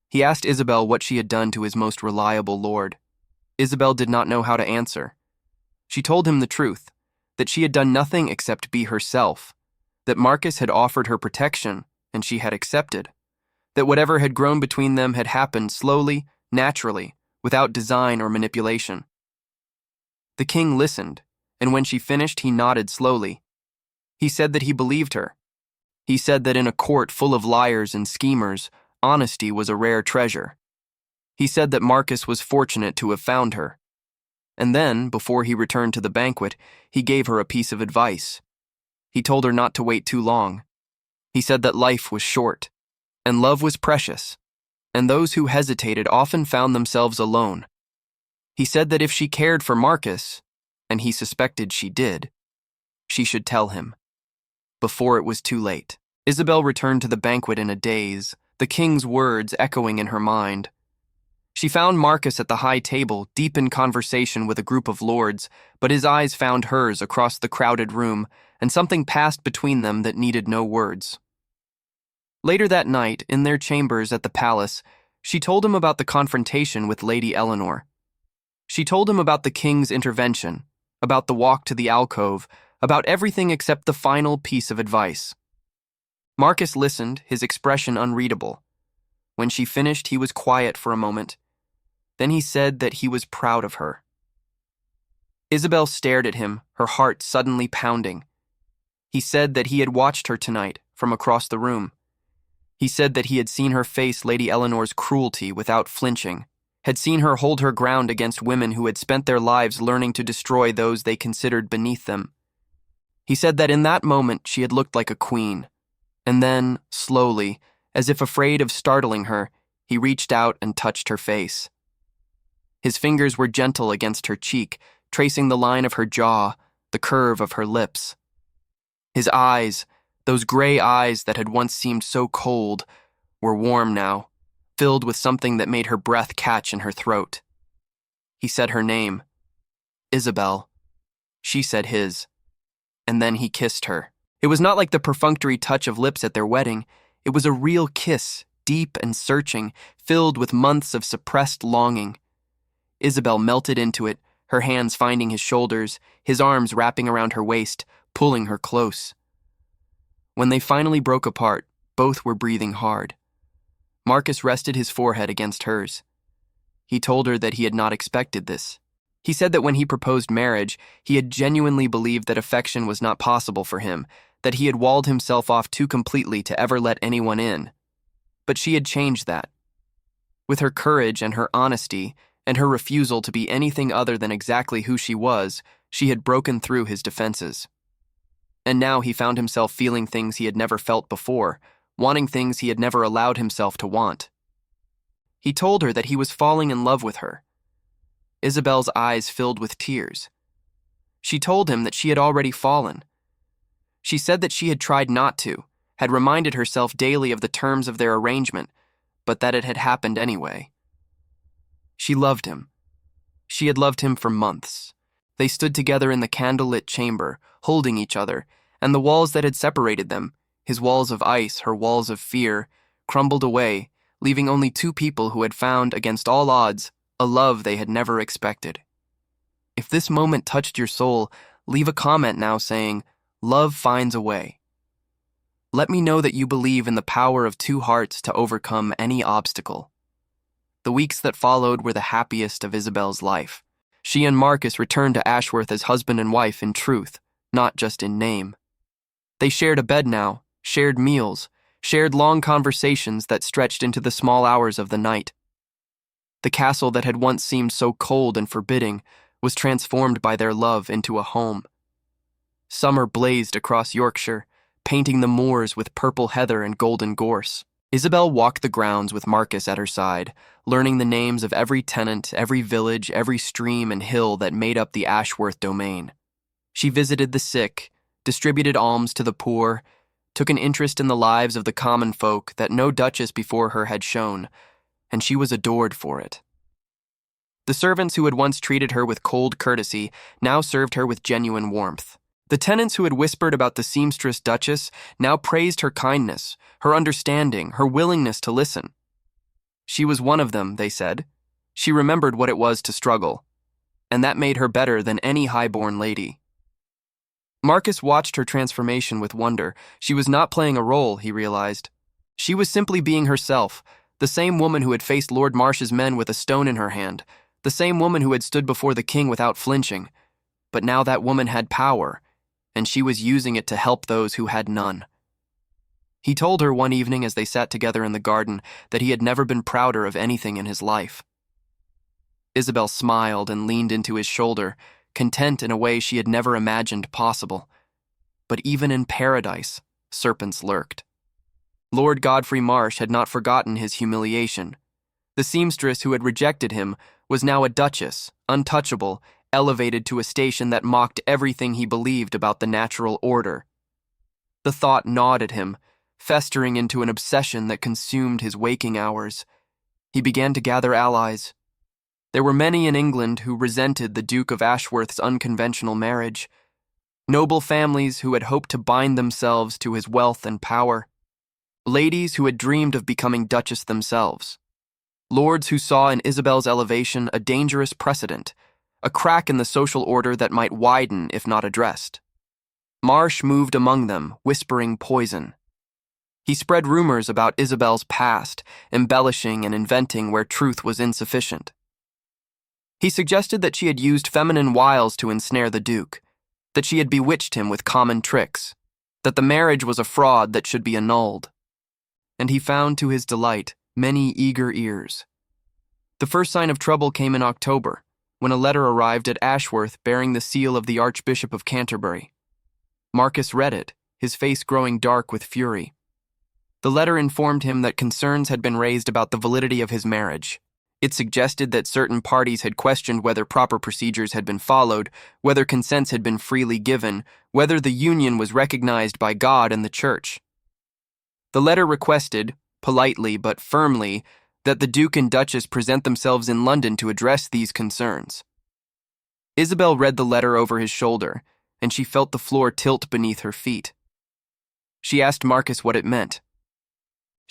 He asked Isabel what she had done to his most reliable lord. Isabel did not know how to answer. She told him the truth, that she had done nothing except be herself, that Marcus had offered her protection, and she had accepted, that whatever had grown between them had happened slowly, naturally, without design or manipulation. The king listened, and when she finished, he nodded slowly. He said that he believed her. He said that in a court full of liars and schemers, honesty was a rare treasure. He said that Marcus was fortunate to have found her. And then, before he returned to the banquet, he gave her a piece of advice. He told her not to wait too long. He said that life was short, and love was precious, and those who hesitated often found themselves alone. He said that if she cared for Marcus, and he suspected she did, she should tell him, before it was too late. Isabel returned to the banquet in a daze, the king's words echoing in her mind. She found Marcus at the high table, deep in conversation with a group of lords, but his eyes found hers across the crowded room, and something passed between them that needed no words. Later that night, in their chambers at the palace, she told him about the confrontation with Lady Eleanor. She told him about the king's intervention, about the walk to the alcove, about everything except the final piece of advice. Marcus listened, his expression unreadable. When she finished, he was quiet for a moment. Then he said that he was proud of her. Isabel stared at him, her heart suddenly pounding. He said that he had watched her tonight, from across the room. He said that he had seen her face Lady Eleanor's cruelty without flinching, had seen her hold her ground against women who had spent their lives learning to destroy those they considered beneath them. He said that in that moment she had looked like a queen, and then, slowly, as if afraid of startling her, he reached out and touched her face. His fingers were gentle against her cheek, tracing the line of her jaw, the curve of her lips. His eyes, those gray eyes that had once seemed so cold, were warm now, filled with something that made her breath catch in her throat. He said her name, Isabel. She said his. And then he kissed her. It was not like the perfunctory touch of lips at their wedding. It was a real kiss, deep and searching, filled with months of suppressed longing. Isabel melted into it, her hands finding his shoulders, his arms wrapping around her waist, pulling her close. When they finally broke apart, both were breathing hard. Marcus rested his forehead against hers. He told her that he had not expected this. He said that when he proposed marriage, he had genuinely believed that affection was not possible for him, that he had walled himself off too completely to ever let anyone in. But she had changed that. With her courage and her honesty, and her refusal to be anything other than exactly who she was, she had broken through his defenses. And now he found himself feeling things he had never felt before, wanting things he had never allowed himself to want. He told her that he was falling in love with her. Isabel's eyes filled with tears. She told him that she had already fallen. She said that she had tried not to, had reminded herself daily of the terms of their arrangement, but that it had happened anyway. She loved him. She had loved him for months. They stood together in the candlelit chamber, holding each other, and the walls that had separated them, his walls of ice, her walls of fear, crumbled away, leaving only two people who had found, against all odds, a love they had never expected. If this moment touched your soul, leave a comment now saying, "Love finds a way." Let me know that you believe in the power of two hearts to overcome any obstacle. The weeks that followed were the happiest of Isabel's life. She and Marcus returned to Ashworth as husband and wife in truth, not just in name. They shared a bed now, shared meals, shared long conversations that stretched into the small hours of the night. The castle that had once seemed so cold and forbidding was transformed by their love into a home. Summer blazed across Yorkshire, painting the moors with purple heather and golden gorse. Isabel walked the grounds with Marcus at her side, learning the names of every tenant, every village, every stream and hill that made up the Ashworth domain. She visited the sick, distributed alms to the poor, took an interest in the lives of the common folk that no duchess before her had shown, and she was adored for it. The servants who had once treated her with cold courtesy now served her with genuine warmth. The tenants who had whispered about the seamstress duchess now praised her kindness, her understanding, her willingness to listen. She was one of them, they said. She remembered what it was to struggle, and that made her better than any high-born lady. Marcus watched her transformation with wonder. She was not playing a role, he realized. She was simply being herself, the same woman who had faced Lord Marsh's men with a stone in her hand, the same woman who had stood before the king without flinching. But now that woman had power, and she was using it to help those who had none. He told her one evening as they sat together in the garden that he had never been prouder of anything in his life. Isabel smiled and leaned into his shoulder, content in a way she had never imagined possible. But even in paradise, serpents lurked. Lord Godfrey Marsh had not forgotten his humiliation. The seamstress who had rejected him was now a duchess, untouchable, elevated to a station that mocked everything he believed about the natural order. The thought gnawed at him, festering into an obsession that consumed his waking hours. He began to gather allies. There were many in England who resented the Duke of Ashworth's unconventional marriage, noble families who had hoped to bind themselves to his wealth and power, ladies who had dreamed of becoming duchess themselves, lords who saw in Isabel's elevation a dangerous precedent, a crack in the social order that might widen if not addressed. Marsh moved among them, whispering poison. He spread rumors about Isabel's past, embellishing and inventing where truth was insufficient. He suggested that she had used feminine wiles to ensnare the Duke, that she had bewitched him with common tricks, that the marriage was a fraud that should be annulled. And he found, to his delight, many eager ears. The first sign of trouble came in October, when a letter arrived at Ashworth bearing the seal of the Archbishop of Canterbury. Marcus read it, his face growing dark with fury. The letter informed him that concerns had been raised about the validity of his marriage. It suggested that certain parties had questioned whether proper procedures had been followed, whether consents had been freely given, whether the union was recognized by God and the Church. The letter requested, politely but firmly, that the Duke and Duchess present themselves in London to address these concerns. Isabel read the letter over his shoulder, and she felt the floor tilt beneath her feet. She asked Marcus what it meant.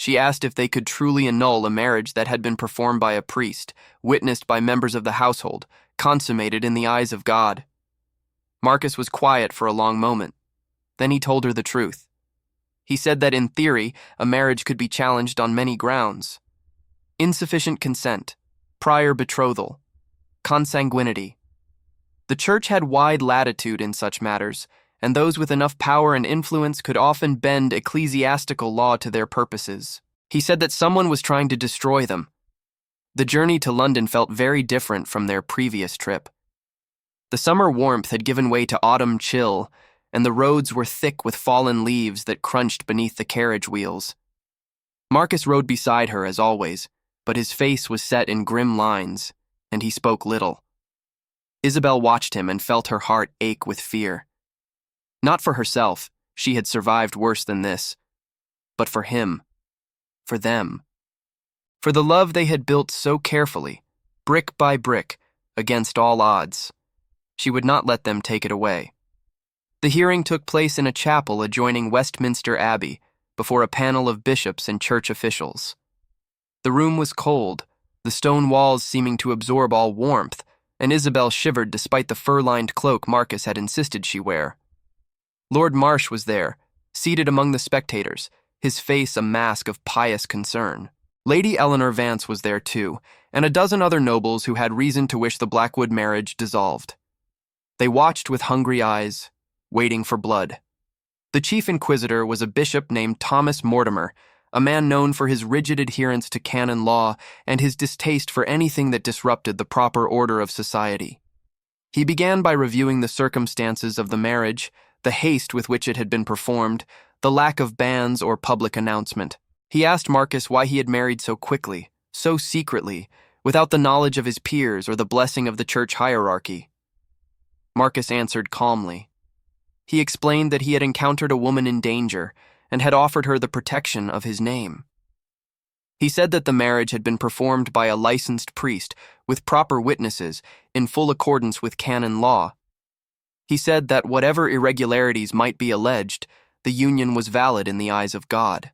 She asked if they could truly annul a marriage that had been performed by a priest, witnessed by members of the household, consummated in the eyes of God. Marcus was quiet for a long moment. Then he told her the truth. He said that in theory, a marriage could be challenged on many grounds: insufficient consent, prior betrothal, consanguinity. The church had wide latitude in such matters, and those with enough power and influence could often bend ecclesiastical law to their purposes. He said that someone was trying to destroy them. The journey to London felt very different from their previous trip. The summer warmth had given way to autumn chill, and the roads were thick with fallen leaves that crunched beneath the carriage wheels. Marcus rode beside her as always, but his face was set in grim lines, and he spoke little. Isabel watched him and felt her heart ache with fear. Not for herself, she had survived worse than this, but for him, for them, for the love they had built so carefully, brick by brick, against all odds. She would not let them take it away. The hearing took place in a chapel adjoining Westminster Abbey, before a panel of bishops and church officials. The room was cold, the stone walls seeming to absorb all warmth, and Isabel shivered despite the fur-lined cloak Marcus had insisted she wear. Lord Marsh was there, seated among the spectators, his face a mask of pious concern. Lady Eleanor Vance was there too, and a dozen other nobles who had reason to wish the Blackwood marriage dissolved. They watched with hungry eyes, waiting for blood. The chief inquisitor was a bishop named Thomas Mortimer, a man known for his rigid adherence to canon law and his distaste for anything that disrupted the proper order of society. He began by reviewing the circumstances of the marriage, the haste with which it had been performed, the lack of banns or public announcement. He asked Marcus why he had married so quickly, so secretly, without the knowledge of his peers or the blessing of the church hierarchy. Marcus answered calmly. He explained that he had encountered a woman in danger and had offered her the protection of his name. He said that the marriage had been performed by a licensed priest with proper witnesses in full accordance with canon law. He said that whatever irregularities might be alleged, the union was valid in the eyes of God.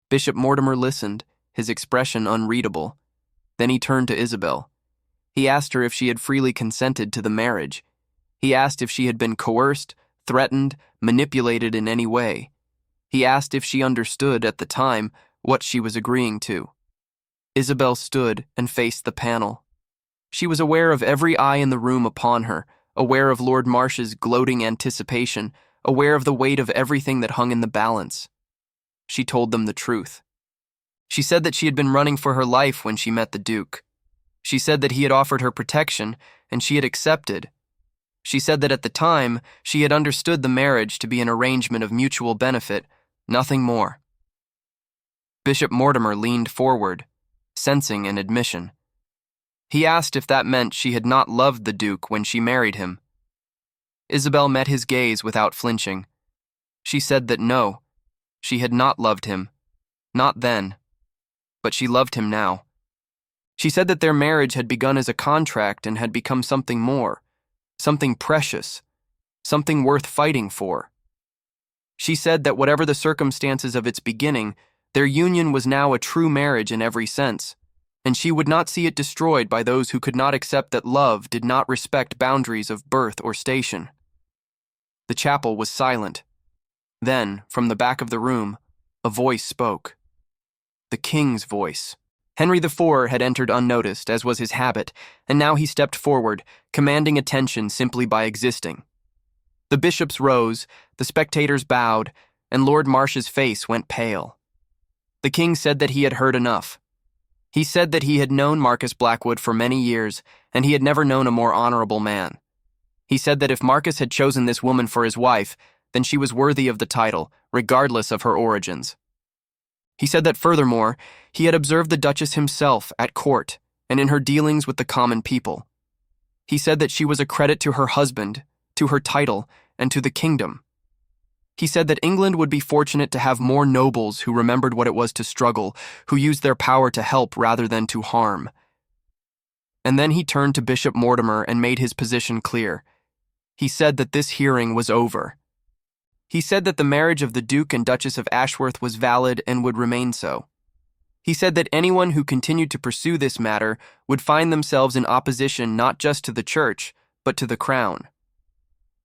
Bishop Mortimer listened, his expression unreadable. Then he turned to Isabel. He asked her if she had freely consented to the marriage. He asked if she had been coerced, threatened, manipulated in any way. He asked if she understood, at the time, what she was agreeing to. Isabel stood and faced the panel. She was aware of every eye in the room upon her, aware of Lord Marsh's gloating anticipation, aware of the weight of everything that hung in the balance. She told them the truth. She said that she had been running for her life when she met the Duke. She said that he had offered her protection, and she had accepted. She said that at the time, she had understood the marriage to be an arrangement of mutual benefit, nothing more. Bishop Mortimer leaned forward, sensing an admission. He asked if that meant she had not loved the Duke when she married him. Isabel met his gaze without flinching. She said that no, she had not loved him, not then, but she loved him now. She said that their marriage had begun as a contract and had become something more, something precious, something worth fighting for. She said that whatever the circumstances of its beginning, their union was now a true marriage in every sense, and she would not see it destroyed by those who could not accept that love did not respect boundaries of birth or station. The chapel was silent. Then, from the back of the room, a voice spoke. The king's voice. Henry IV had entered unnoticed, as was his habit, and now he stepped forward, commanding attention simply by existing. The bishops rose, the spectators bowed, and Lord Marsh's face went pale. The king said that he had heard enough. He said that he had known Marcus Blackwood for many years, and he had never known a more honorable man. He said that if Marcus had chosen this woman for his wife, then she was worthy of the title, regardless of her origins. He said that furthermore, he had observed the Duchess himself at court and in her dealings with the common people. He said that she was a credit to her husband, to her title, and to the kingdom. He said that England would be fortunate to have more nobles who remembered what it was to struggle, who used their power to help rather than to harm. And then he turned to Bishop Mortimer and made his position clear. He said that this hearing was over. He said that the marriage of the Duke and Duchess of Ashworth was valid and would remain so. He said that anyone who continued to pursue this matter would find themselves in opposition not just to the church, but to the crown.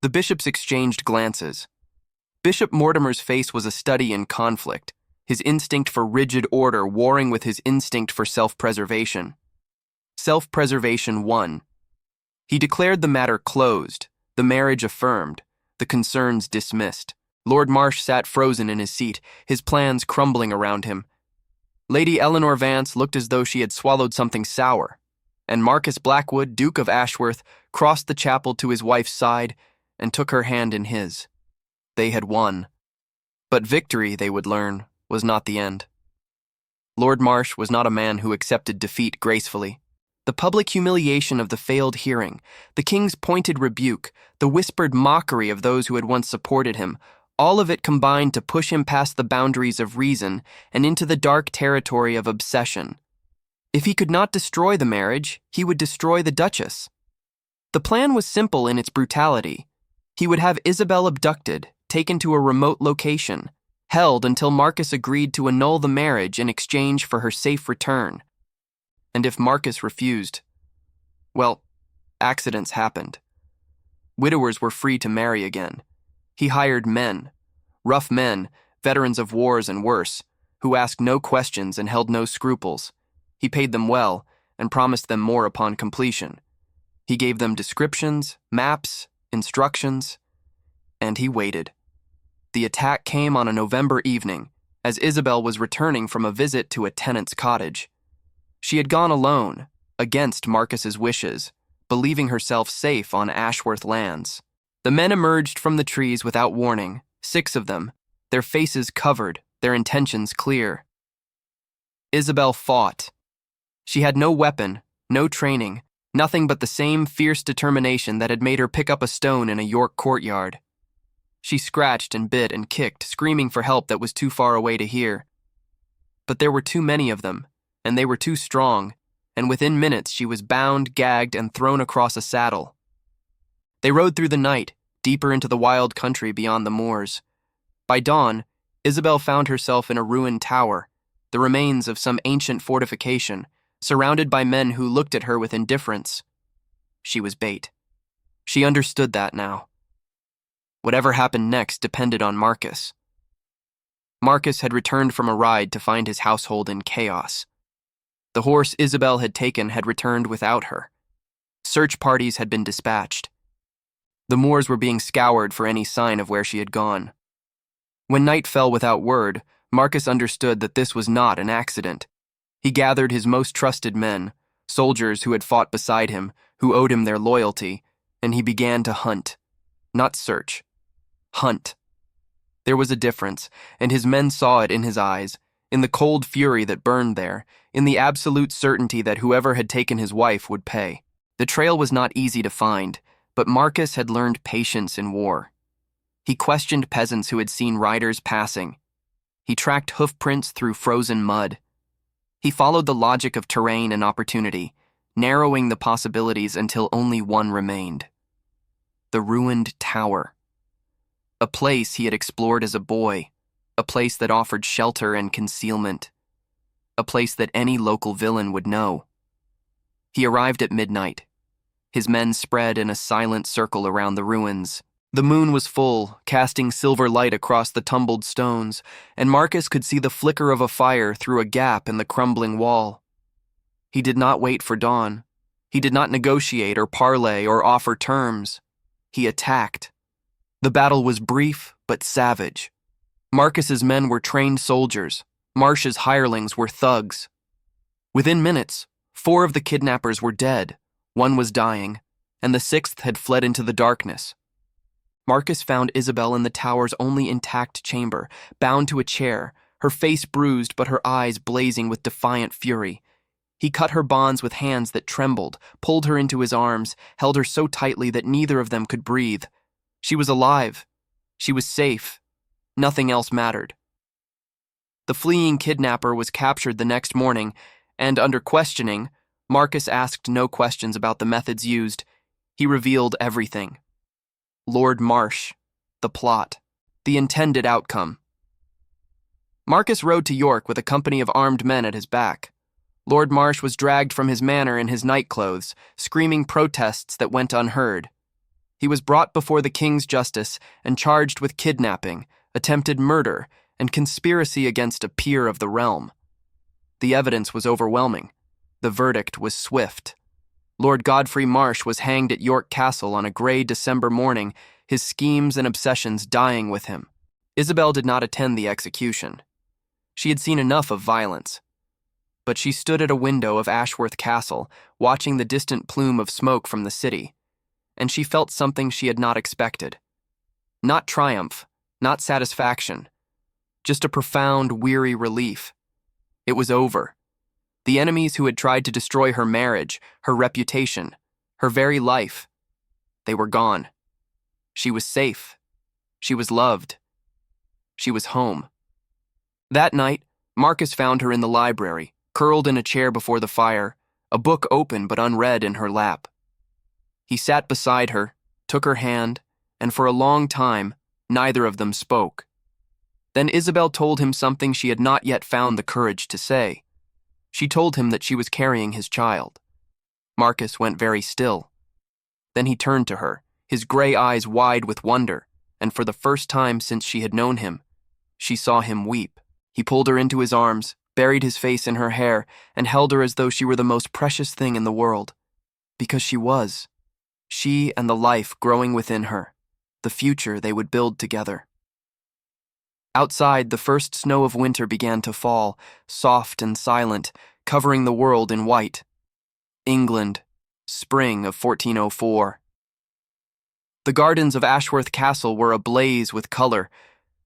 The bishops exchanged glances. Bishop Mortimer's face was a study in conflict, his instinct for rigid order warring with his instinct for self-preservation. Self-preservation won. He declared the matter closed, the marriage affirmed, the concerns dismissed. Lord Marsh sat frozen in his seat, his plans crumbling around him. Lady Eleanor Vance looked as though she had swallowed something sour, and Marcus Blackwood, Duke of Ashworth, crossed the chapel to his wife's side and took her hand in his. They had won. But victory, they would learn, was not the end. Lord Marsh was not a man who accepted defeat gracefully. The public humiliation of the failed hearing, the king's pointed rebuke, the whispered mockery of those who had once supported him, all of it combined to push him past the boundaries of reason and into the dark territory of obsession. If he could not destroy the marriage, he would destroy the Duchess. The plan was simple in its brutality. He would have Isabel abducted, taken to a remote location, held until Marcus agreed to annul the marriage in exchange for her safe return. And if Marcus refused, well, accidents happened. Widowers were free to marry again. He hired men, rough men, veterans of wars and worse, who asked no questions and held no scruples. He paid them well and promised them more upon completion. He gave them descriptions, maps, instructions, and he waited. The attack came on a November evening, as Isabel was returning from a visit to a tenant's cottage. She had gone alone, against Marcus's wishes, believing herself safe on Ashworth lands. The men emerged from the trees without warning, 6 of them, their faces covered, their intentions clear. Isabel fought. She had no weapon, no training, nothing but the same fierce determination that had made her pick up a stone in a York courtyard. She scratched and bit and kicked, screaming for help that was too far away to hear. But there were too many of them, and they were too strong, and within minutes she was bound, gagged, and thrown across a saddle. They rode through the night, deeper into the wild country beyond the moors. By dawn, Isabel found herself in a ruined tower, the remains of some ancient fortification, surrounded by men who looked at her with indifference. She was bait. She understood that now. Whatever happened next depended on Marcus. Marcus had returned from a ride to find his household in chaos. The horse Isabel had taken had returned without her. Search parties had been dispatched. The moors were being scoured for any sign of where she had gone. When night fell without word, Marcus understood that this was not an accident. He gathered his most trusted men, soldiers who had fought beside him, who owed him their loyalty, and he began to hunt. Not search. Hunt. There was a difference, and his men saw it in his eyes, in the cold fury that burned there, in the absolute certainty that whoever had taken his wife would pay. The trail was not easy to find, but Marcus had learned patience in war. He questioned peasants who had seen riders passing. He tracked hoofprints through frozen mud. He followed the logic of terrain and opportunity, narrowing the possibilities until only one remained. The ruined tower. A place he had explored as a boy, a place that offered shelter and concealment, a place that any local villain would know. He arrived at midnight. His men spread in a silent circle around the ruins. The moon was full, casting silver light across the tumbled stones, and Marcus could see the flicker of a fire through a gap in the crumbling wall. He did not wait for dawn. He did not negotiate or parley or offer terms. He attacked. The battle was brief but savage. Marcus's men were trained soldiers. Marsh's hirelings were thugs. Within minutes, 4 of the kidnappers were dead, 1 was dying, and the 6th had fled into the darkness. Marcus found Isabel in the tower's only intact chamber, bound to a chair, her face bruised but her eyes blazing with defiant fury. He cut her bonds with hands that trembled, pulled her into his arms, held her so tightly that neither of them could breathe. She was alive. She was safe. Nothing else mattered. The fleeing kidnapper was captured the next morning, and under questioning, Marcus asked no questions about the methods used. He revealed everything. Lord Marsh, the plot, The intended outcome. Marcus rode to York with a company of armed men at his back. Lord Marsh was dragged from his manor in his nightclothes, screaming protests that went unheard. He was brought before the king's justice and charged with kidnapping, attempted murder, and conspiracy against a peer of the realm. The evidence was overwhelming. The verdict was swift. Lord Godfrey Marsh was hanged at York Castle on a gray December morning, his schemes and obsessions dying with him. Isabel did not attend the execution. She had seen enough of violence. But she stood at a window of Ashworth Castle, watching the distant plume of smoke from the city, and she felt something she had not expected. Not triumph, not satisfaction, just a profound, weary relief. It was over. The enemies who had tried to destroy her marriage, her reputation, her very life, they were gone. She was safe. She was loved. She was home. That night, Marcus found her in the library, curled in a chair before the fire, a book open but unread in her lap. He sat beside her, took her hand, and for a long time, neither of them spoke. Then Isabel told him something she had not yet found the courage to say. She told him that she was carrying his child. Marcus went very still. Then he turned to her, his gray eyes wide with wonder, and for the first time since she had known him, she saw him weep. He pulled her into his arms, buried his face in her hair, and held her as though she were the most precious thing in the world. Because she was. She and the life growing within her, the future they would build together. Outside, the first snow of winter began to fall, soft and silent, covering the world in white. England, spring of 1404. The gardens of Ashworth Castle were ablaze with color.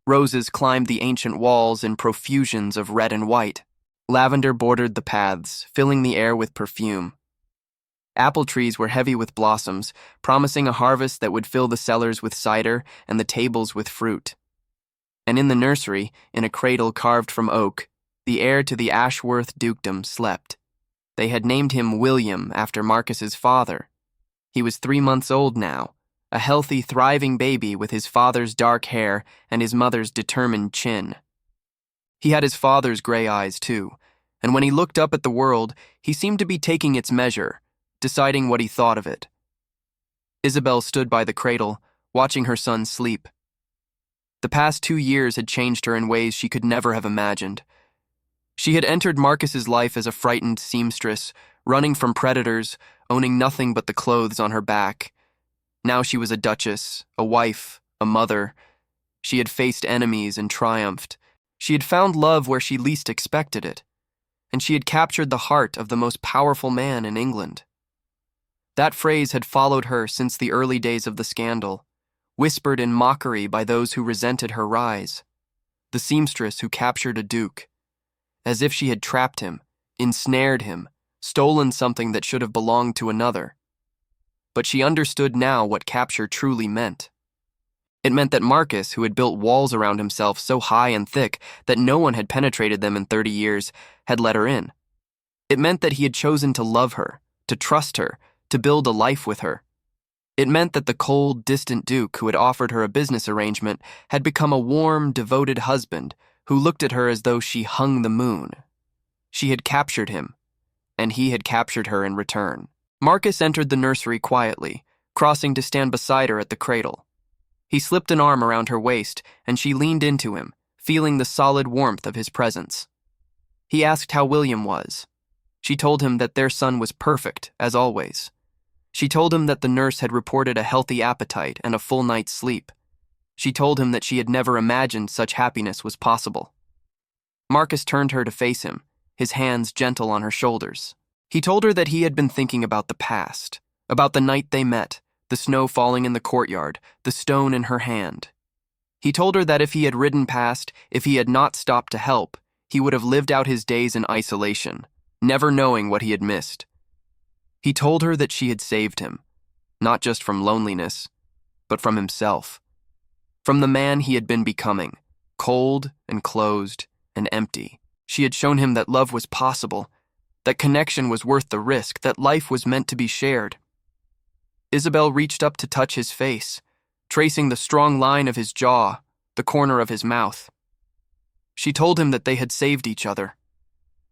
Roses climbed the ancient walls in profusions of red and white. Lavender bordered the paths, filling the air with perfume. Apple trees were heavy with blossoms, promising a harvest that would fill the cellars with cider and the tables with fruit. And in the nursery, in a cradle carved from oak, the heir to the Ashworth dukedom slept. They had named him William after Marcus's father. He was 3 months old now, a healthy, thriving baby with his father's dark hair and his mother's determined chin. He had his father's gray eyes, too, and when he looked up at the world, he seemed to be taking its measure, deciding what he thought of it. Isabel stood by the cradle, watching her son sleep. The past 2 years had changed her in ways she could never have imagined. She had entered Marcus's life as a frightened seamstress, running from predators, owning nothing but the clothes on her back. Now she was a duchess, a wife, a mother. She had faced enemies and triumphed. She had found love where she least expected it, and she had captured the heart of the most powerful man in England. That phrase had followed her since the early days of the scandal, whispered in mockery by those who resented her rise. The seamstress who captured a duke, as if she had trapped him, ensnared him, stolen something that should have belonged to another. But she understood now what capture truly meant. It meant that Marcus, who had built walls around himself so high and thick that no one had penetrated them in 30 years, had let her in. It meant that he had chosen to love her, to trust her, to build a life with her. It meant that the cold, distant duke who had offered her a business arrangement had become a warm, devoted husband who looked at her as though she hung the moon. She had captured him, and he had captured her in return. Marcus entered the nursery quietly, crossing to stand beside her at the cradle. He slipped an arm around her waist, and she leaned into him, feeling the solid warmth of his presence. He asked how William was. She told him that their son was perfect, as always. She told him that the nurse had reported a healthy appetite and a full night's sleep. She told him that she had never imagined such happiness was possible. Marcus turned her to face him, his hands gentle on her shoulders. He told her that he had been thinking about the past, about the night they met, the snow falling in the courtyard, the stone in her hand. He told her that if he had ridden past, if he had not stopped to help, he would have lived out his days in isolation, never knowing what he had missed. He told her that she had saved him, not just from loneliness, but from himself, from the man he had been becoming, cold and closed and empty. She had shown him that love was possible, that connection was worth the risk, that life was meant to be shared. Isabel reached up to touch his face, tracing the strong line of his jaw, the corner of his mouth. She told him that they had saved each other.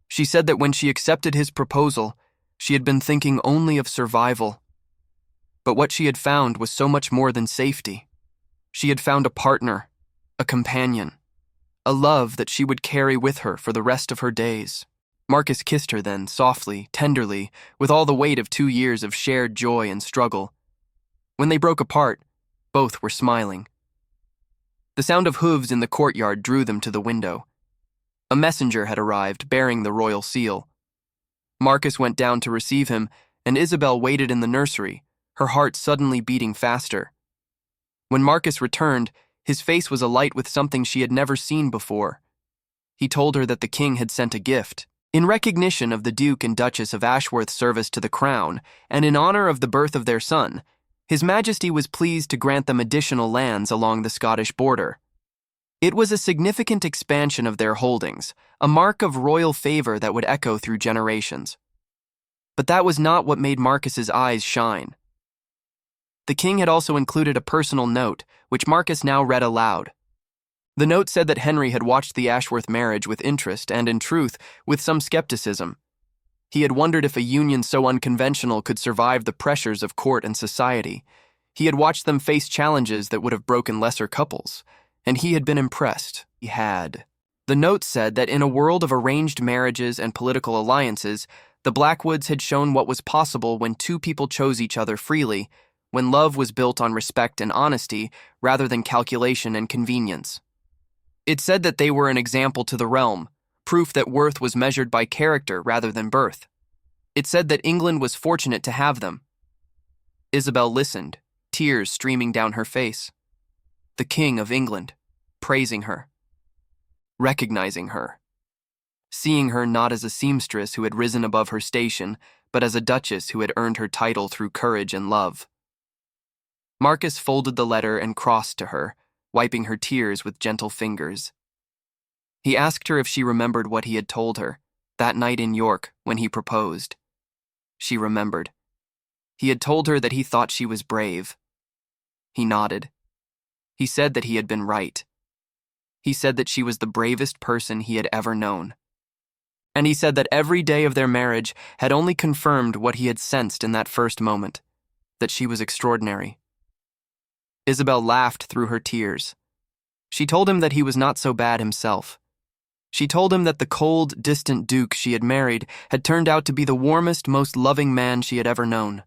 She said that when she accepted his proposal, she had been thinking only of survival. But what she had found was so much more than safety. She had found a partner, a companion, a love that she would carry with her for the rest of her days. Marcus kissed her then, softly, tenderly, with all the weight of 2 years of shared joy and struggle. When they broke apart, both were smiling. The sound of hooves in the courtyard drew them to the window. A messenger had arrived, bearing the royal seal. Marcus went down to receive him, and Isabel waited in the nursery, her heart suddenly beating faster. When Marcus returned, his face was alight with something she had never seen before. He told her that the king had sent a gift. In recognition of the Duke and Duchess of Ashworth's service to the crown, and in honor of the birth of their son, His Majesty was pleased to grant them additional lands along the Scottish border. It was a significant expansion of their holdings, a mark of royal favor that would echo through generations. But that was not what made Marcus's eyes shine. The king had also included a personal note, which Marcus now read aloud. The note said that Henry had watched the Ashworth marriage with interest and, in truth, with some skepticism. He had wondered if a union so unconventional could survive the pressures of court and society. He had watched them face challenges that would have broken lesser couples, and he had been impressed. He had. The note said that in a world of arranged marriages and political alliances, the Blackwoods had shown what was possible when two people chose each other freely, when love was built on respect and honesty rather than calculation and convenience. It said that they were an example to the realm, proof that worth was measured by character rather than birth. It said that England was fortunate to have them. Isabel listened, tears streaming down her face. The King of England, praising her, recognizing her, seeing her not as a seamstress who had risen above her station, but as a duchess who had earned her title through courage and love. Marcus folded the letter and crossed to her, wiping her tears with gentle fingers. He asked her if she remembered what he had told her, that night in York when he proposed. She remembered. He had told her that he thought she was brave. He nodded. He said that he had been right. He said that she was the bravest person he had ever known. And he said that every day of their marriage had only confirmed what he had sensed in that first moment, that she was extraordinary. Isabel laughed through her tears. She told him that he was not so bad himself. She told him that the cold, distant duke she had married had turned out to be the warmest, most loving man she had ever known.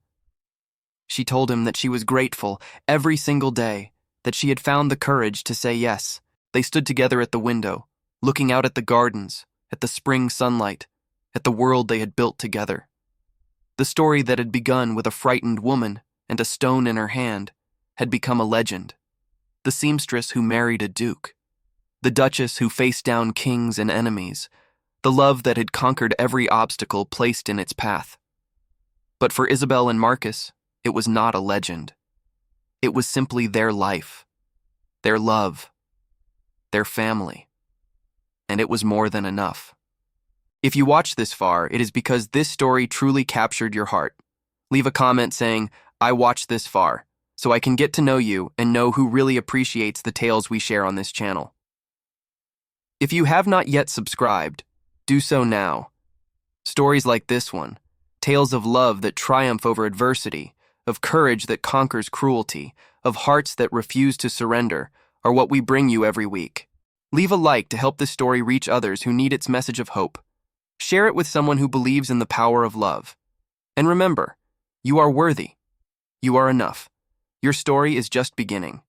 She told him that she was grateful every single day, that she had found the courage to say yes. They stood together at the window, looking out at the gardens, at the spring sunlight, at the world they had built together. The story that had begun with a frightened woman and a stone in her hand had become a legend. The seamstress who married a duke. The duchess who faced down kings and enemies, the love that had conquered every obstacle placed in its path. But for Isabel and Marcus, it was not a legend. It was simply their life, their love, their family. And it was more than enough. If you watched this far, it is because this story truly captured your heart. Leave a comment saying, "I watched this far," so I can get to know you and know who really appreciates the tales we share on this channel. If you have not yet subscribed, do so now. Stories like this one, tales of love that triumph over adversity, of courage that conquers cruelty, of hearts that refuse to surrender, are what we bring you every week. Leave a like to help this story reach others who need its message of hope. Share it with someone who believes in the power of love. And remember, you are worthy. You are enough. Your story is just beginning.